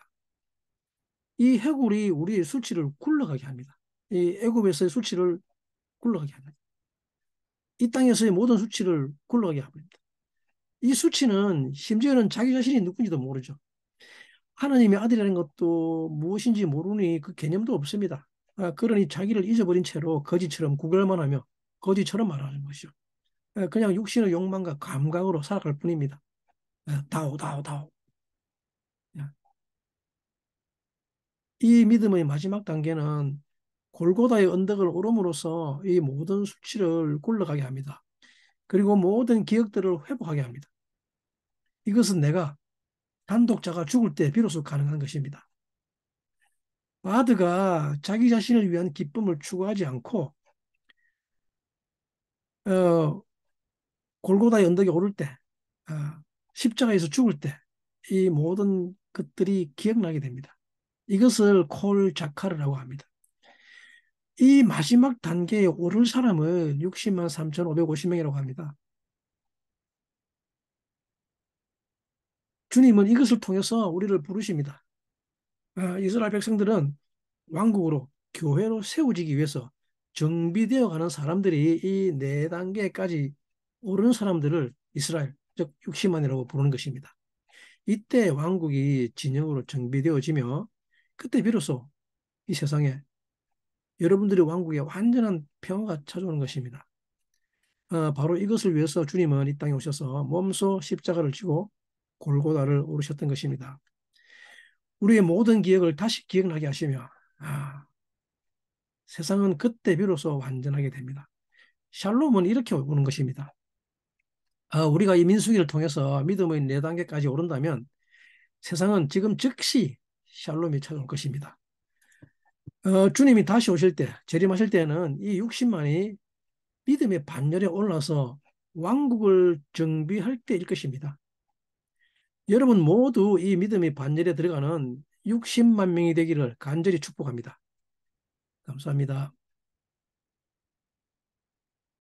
이 해골이 우리의 수치를 굴러가게 합니다. 이 애굽에서의 수치를 굴러가게 합니다. 이 땅에서의 모든 수치를 굴러가게 합니다. 이 수치는 심지어는 자기 자신이 누군지도 모르죠. 하나님의 아들이라는 것도 무엇인지 모르니 그 개념도 없습니다. 그러니 자기를 잊어버린 채로 거지처럼 구걸만 하며 거지처럼 말하는 것이죠. 그냥 육신의 욕망과 감각으로 살아갈 뿐입니다. 다오, 다오, 다오. 이 믿음의 마지막 단계는 골고다의 언덕을 오름으로써 이 모든 수치를 굴러가게 합니다. 그리고 모든 기억들을 회복하게 합니다. 이것은 내가 단독자가 죽을 때 비로소 가능한 것입니다. 바드가 자기 자신을 위한 기쁨을 추구하지 않고 어, 골고다의 언덕에 오를 때, 어, 십자가에서 죽을 때 이 모든 것들이 기억나게 됩니다. 이것을 콜 자카르라고 합니다. 이 마지막 단계에 오를 사람은 60만 3,550명이라고 합니다. 주님은 이것을 통해서 우리를 부르십니다. 이스라엘 백성들은 왕국으로 교회로 세워지기 위해서 정비되어 가는 사람들이 이 네 단계까지 오르는 사람들을 이스라엘, 즉 60만이라고 부르는 것입니다. 이때 왕국이 진영으로 정비되어지며 그때 비로소 이 세상에 여러분들의 왕국에 완전한 평화가 찾아오는 것입니다. 바로 이것을 위해서 주님은 이 땅에 오셔서 몸소 십자가를 지고 골고다를 오르셨던 것입니다. 우리의 모든 기억을 다시 기억나게 하시며 세상은 그때 비로소 완전하게 됩니다. 샬롬은 이렇게 오는 것입니다. 우리가 이 민수기를 통해서 믿음의 네 단계까지 오른다면 세상은 지금 즉시 샬롬이 찾아올 것입니다. 주님이 다시 오실 때, 재림하실 때는 이 60만이 믿음의 반열에 올라서 왕국을 정비할 때일 것입니다. 여러분 모두 이 믿음의 반열에 들어가는 60만 명이 되기를 간절히 축복합니다. 감사합니다.